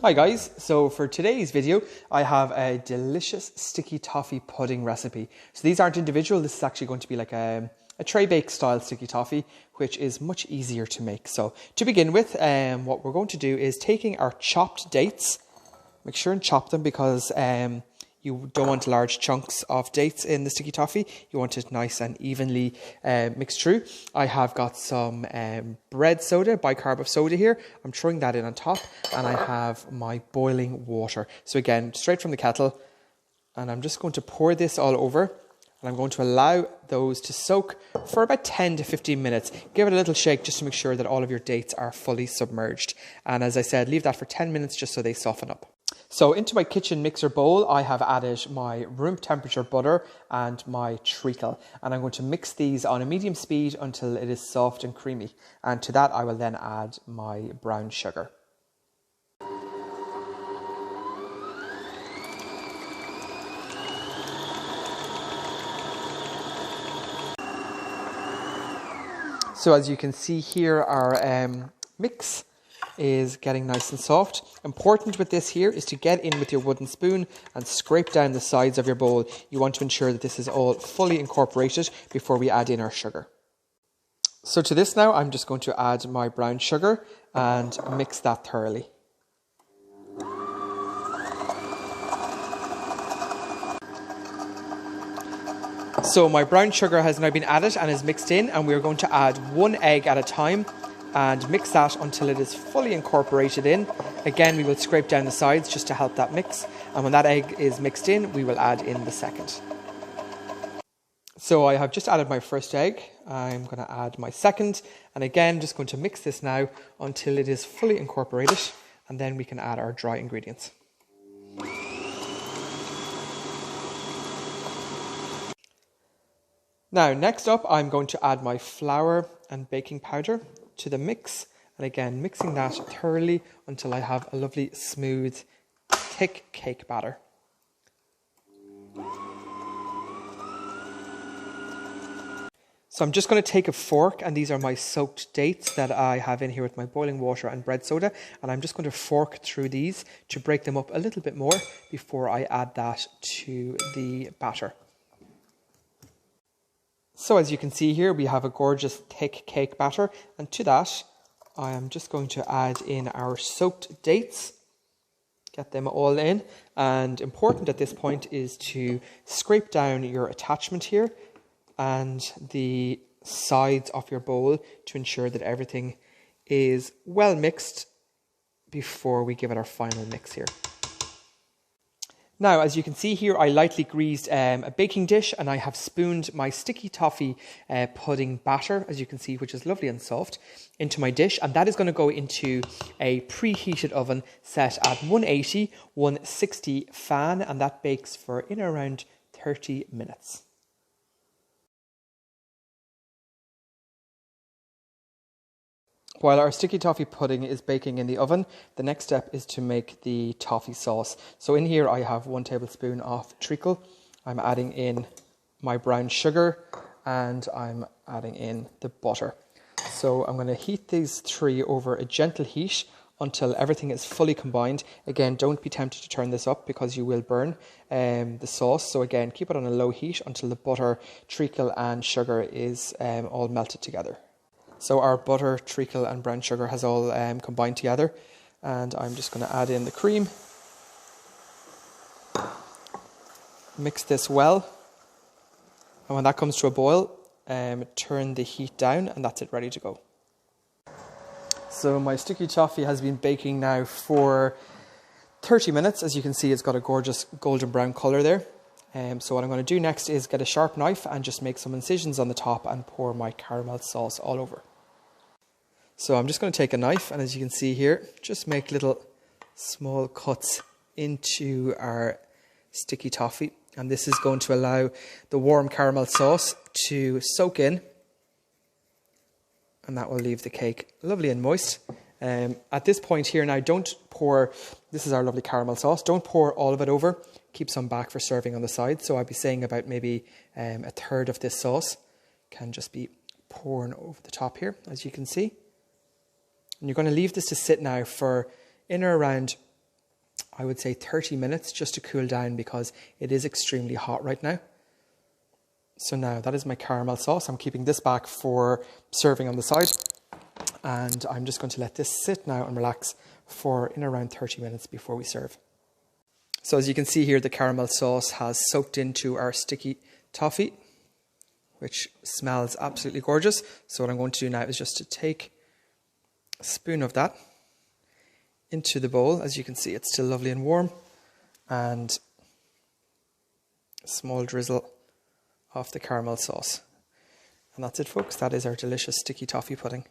Hi guys, so for today's video I have a delicious sticky toffee pudding recipe. So these aren't individual, this is actually going to be like a tray bake style sticky toffee, which is much easier to make. So to begin with, what we're going to do is taking our chopped dates, make sure and chop them because you don't want large chunks of dates in the sticky toffee. You want it nice and evenly mixed through. I have got some bread soda, bicarb of soda here. I'm throwing that in on top, and I have my boiling water. So again, straight from the kettle, and I'm just going to pour this all over, and I'm going to allow those to soak for about 10 to 15 minutes. Give it a little shake just to make sure that all of your dates are fully submerged. And as I said, leave that for 10 minutes just so they soften up. So into my kitchen mixer bowl, I have added my room temperature butter and my treacle. And I'm going to mix these on a medium speed until it is soft and creamy. And to that, I will then add my brown sugar. So as you can see here, our mix is getting nice and soft. Important with this here is to get in with your wooden spoon and scrape down the sides of your bowl. You want to ensure that this is all fully incorporated before we add in our sugar. So to this now, I'm just going to add my brown sugar and mix that thoroughly. So my brown sugar has now been added and is mixed in, and we're going to add one egg at a time and mix that until it is fully incorporated in. Again, we will scrape down the sides just to help that mix. And when that egg is mixed in, we will add in the second. So I have just added my first egg. I'm going to add my second. And again, just going to mix this now until it is fully incorporated. And then we can add our dry ingredients. Now, next up, I'm going to add my flour and baking powder to the mix, and again mixing that thoroughly until I have a lovely smooth thick cake batter. So I'm just going to take a fork, and these are my soaked dates that I have in here with my boiling water and bread soda, and I'm just going to fork through these to break them up a little bit more before I add that to the batter. So as you can see here, we have a gorgeous thick cake batter, and to that I am just going to add in our soaked dates, get them all in, and important at this point is to scrape down your attachment here and the sides of your bowl to ensure that everything is well mixed before we give it our final mix here. Now, as you can see here, I lightly greased a baking dish, and I have spooned my sticky toffee pudding batter, as you can see, which is lovely and soft, into my dish. And that is going to go into a preheated oven set at 180, 160 fan, and that bakes for in around 30 minutes. While our sticky toffee pudding is baking in the oven, the next step is to make the toffee sauce. So in here I have 1 tablespoon of treacle. I'm adding in my brown sugar, and I'm adding in the butter. So I'm going to heat these three over a gentle heat until everything is fully combined. Again, don't be tempted to turn this up because you will burn the sauce. So again, keep it on a low heat until the butter, treacle and sugar is all melted together. So our butter, treacle and brown sugar has all combined together, and I'm just going to add in the cream. Mix this well, and when that comes to a boil, turn the heat down, and that's it, ready to go. So my sticky toffee has been baking now for 30 minutes. As you can see, it's got a gorgeous golden brown colour there. So what I'm going to do next is get a sharp knife and just make some incisions on the top and pour my caramel sauce all over. So I'm just going to take a knife, and as you can see here, just make little small cuts into our sticky toffee. And this is going to allow the warm caramel sauce to soak in, and that will leave the cake lovely and moist. At this point here now, don't pour, this is our lovely caramel sauce, don't pour all of it over, keep some back for serving on the side. So I'd be saying about maybe a third of this sauce can just be pouring over the top here, as you can see. And you're going to leave this to sit now for in or around I would say 30 minutes just to cool down because it is extremely hot right now. So now that is my caramel sauce. I'm keeping this back for serving on the side. And I'm just going to let this sit now and relax for in around 30 minutes before we serve. So as you can see here, the caramel sauce has soaked into our sticky toffee, which smells absolutely gorgeous. So what I'm going to do now is just to take a spoon of that into the bowl. As you can see, it's still lovely and warm. And a small drizzle of the caramel sauce. And that's it, folks. That is our delicious sticky toffee pudding.